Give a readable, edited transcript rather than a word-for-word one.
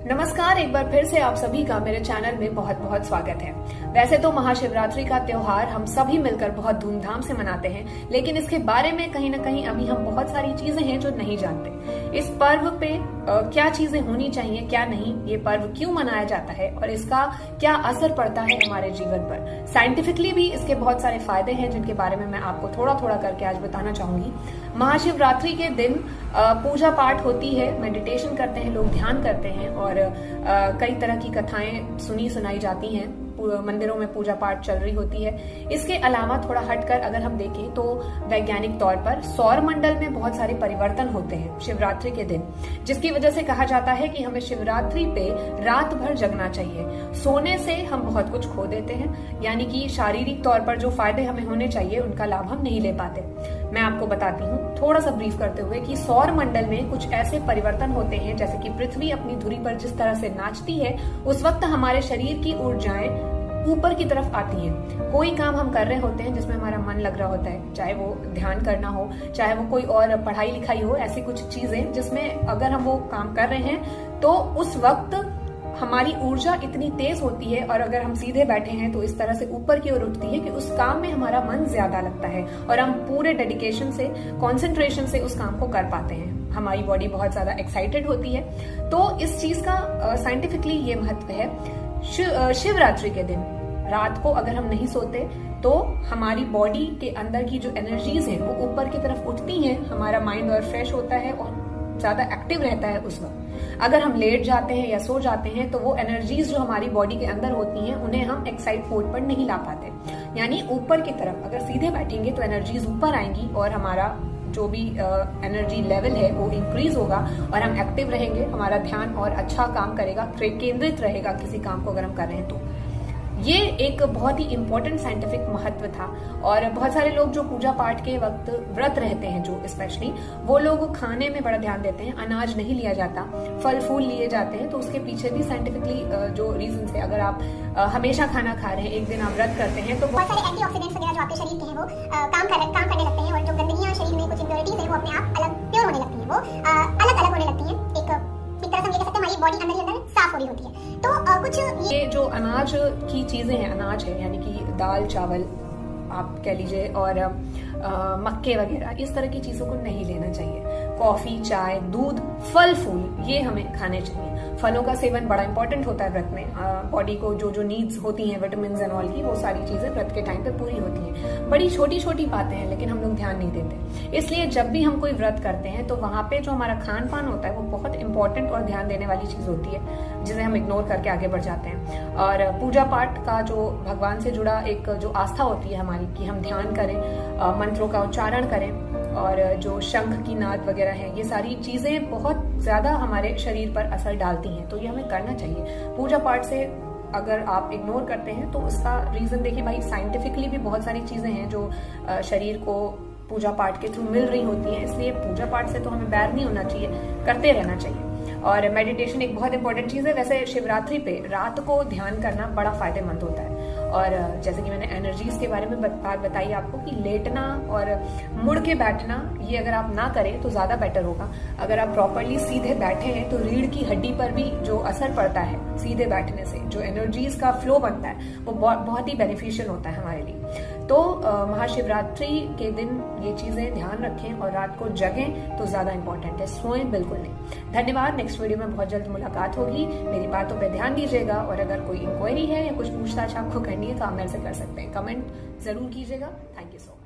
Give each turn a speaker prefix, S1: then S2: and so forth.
S1: नमस्कार, एक बार फिर से आप सभी का मेरे चैनल में बहुत बहुत स्वागत है। वैसे तो महाशिवरात्रि का त्योहार हम सभी मिलकर बहुत धूमधाम से मनाते हैं, लेकिन इसके बारे में कहीं ना कहीं अभी हम बहुत सारी चीजें हैं जो नहीं जानते। इस पर्व पे क्या चीजें होनी चाहिए, क्या नहीं, ये पर्व क्यों मनाया जाता है और इसका क्या असर पड़ता है हमारे जीवन पर। साइंटिफिकली भी इसके बहुत सारे फायदे हैं जिनके बारे में मैं आपको थोड़ा थोड़ा करके आज बताना चाहूंगी। महाशिवरात्रि के दिन पूजा पाठ होती है, मेडिटेशन करते हैं लोग, ध्यान करते हैं और कई तरह की कथाएं सुनाई जाती हैं, मंदिरों में पूजा पाठ चल रही होती है। इसके अलावा थोड़ा हटकर अगर हम देखें तो वैज्ञानिक तौर पर सौर मंडल में बहुत सारे परिवर्तन होते हैं शिवरात्रि के दिन, जिसकी वजह से कहा जाता है कि हमें शिवरात्रि पे रात भर जगना चाहिए। सोने से हम बहुत कुछ खो देते हैं, यानी कि शारीरिक तौर पर जो फायदे हमें होने चाहिए उनका लाभ हम नहीं ले पाते। मैं आपको बताती हूँ थोड़ा सा ब्रीफ करते हुए कि सौर मंडल में कुछ ऐसे परिवर्तन होते हैं, जैसे कि पृथ्वी अपनी धुरी पर जिस तरह से नाचती है उस वक्त हमारे शरीर की ऊर्जाएं ऊपर की तरफ आती हैं। कोई काम हम कर रहे होते हैं जिसमें हमारा मन लग रहा होता है, चाहे वो ध्यान करना हो, चाहे वो कोई और पढ़ाई लिखाई हो, ऐसी कुछ चीजें जिसमें अगर हम वो काम कर रहे हैं तो उस वक्त हमारी ऊर्जा इतनी तेज होती है और अगर हम सीधे बैठे हैं तो इस तरह से ऊपर की ओर उठती है कि उस काम में हमारा मन ज्यादा लगता है और हम पूरे डेडिकेशन से, कंसंट्रेशन से उस काम को कर पाते हैं। हमारी बॉडी बहुत ज्यादा एक्साइटेड होती है। तो इस चीज का साइंटिफिकली ये महत्व है। शिवरात्रि के दिन रात को अगर हम नहीं सोते तो हमारी बॉडी के अंदर की जो एनर्जीज हैं वो ऊपर की तरफ उठती हैं, हमारा माइंड और फ्रेश होता है और ज्यादा एक्टिव रहता है उस वक्त। अगर हम लेट जाते हैं या सो जाते हैं तो वो एनर्जीज जो हमारी बॉडी के अंदर होती हैं उन्हें हम एक्साइट मोड पर नहीं ला पाते, यानी ऊपर की तरफ अगर सीधे बैठेंगे तो एनर्जीज ऊपर आएंगी और हमारा जो भी एनर्जी लेवल है वो इंक्रीज होगा और हम एक्टिव रहेंगे, हमारा ध्यान और अच्छा काम करेगा, केंद्रित रहेगा किसी काम को अगर हम कर रहे हैं तो। ये एक बहुत ही इंपॉर्टेंट साइंटिफिक महत्व था। और बहुत सारे लोग जो पूजा पाठ के वक्त व्रत रहते हैं, जो स्पेशली वो लोग खाने में बड़ा ध्यान देते हैं, अनाज नहीं लिया जाता, फल फूल लिए जाते हैं। तो उसके पीछे भी साइंटिफिकली जो रीजन है, अगर आप हमेशा खाना खा रहे हैं, एक दिन आप व्रत करते हैं तो
S2: बहुत सारे एंटीऑक्सीडेंट्स वगैरह जो आपके शरीर के हैं वो काम करने लगते हैं और जो गंदगियां शरीर में, कुछ इंप्योरिटीज है वो अपने आप अलग प्योर होने लगती हैं, वो अलग अलग होने लगती हैं। एक तरह से हम ये कह सकते हैं हमारी बॉडी अंदर ही अंदर साफ हो रही होती है। तो कुछ
S1: ये जो अनाज की चीजें हैं, अनाज है यानी कि दाल चावल आप कह लीजिए और मक्के वगैरह, इस तरह की चीजों को नहीं लेना चाहिए। कॉफी, चाय, दूध, फल फूल ये हमें खाने चाहिए। फलों का सेवन बड़ा इंपॉर्टेंट होता है व्रत में। बॉडी को जो जो नीड्स होती हैं विटामिन एंड ऑल की, वो सारी चीजें व्रत के टाइम पे पूरी होती हैं। बड़ी छोटी छोटी बातें हैं लेकिन हम लोग ध्यान नहीं देते। इसलिए जब भी हम कोई व्रत करते हैं तो वहां पे जो हमारा खान पान होता है वो बहुत इंपॉर्टेंट और ध्यान देने वाली चीज होती है, जिसे हम इग्नोर करके आगे बढ़ जाते हैं। और पूजा पाठ का जो भगवान से जुड़ा एक जो आस्था होती है हमारी, कि हम ध्यान करें, मंत्रों का उच्चारण करें और जो शंख की नाद वगैरह है, ये सारी चीजें बहुत ज्यादा हमारे शरीर पर असर डालती हैं। तो ये हमें करना चाहिए। पूजा पाठ से अगर आप इग्नोर करते हैं तो उसका रीजन देखिए भाई, साइंटिफिकली भी बहुत सारी चीजें हैं जो शरीर को पूजा पाठ के थ्रू मिल रही होती हैं। इसलिए पूजा पाठ से तो हमें बैर नहीं होना चाहिए, करते रहना चाहिए। और मेडिटेशन एक बहुत इंपॉर्टेंट चीज है। वैसे शिवरात्रि पे रात को ध्यान करना बड़ा फायदेमंद होता है। और जैसे कि मैंने एनर्जीज के बारे में बात बताई आपको कि लेटना और मुड़ के बैठना, ये अगर आप ना करें तो ज्यादा बेटर होगा। अगर आप प्रॉपरली सीधे बैठे हैं तो रीढ़ की हड्डी पर भी जो असर पड़ता है सीधे बैठने से, जो एनर्जीज का फ्लो बनता है वो बहुत ही बेनिफिशियल होता है हमारे लिए। तो महाशिवरात्रि के दिन ये चीजें ध्यान रखें और रात को जगें तो ज्यादा इंपॉर्टेंट है, सोएं बिल्कुल नहीं। धन्यवाद। नेक्स्ट वीडियो में बहुत जल्द मुलाकात होगी। मेरी बातों पे ध्यान दीजिएगा और अगर कोई इंक्वायरी है या कुछ पूछताछ आपको करनी है तो आप मेरे से कर सकते हैं, कमेंट जरूर कीजिएगा। Thank you so much.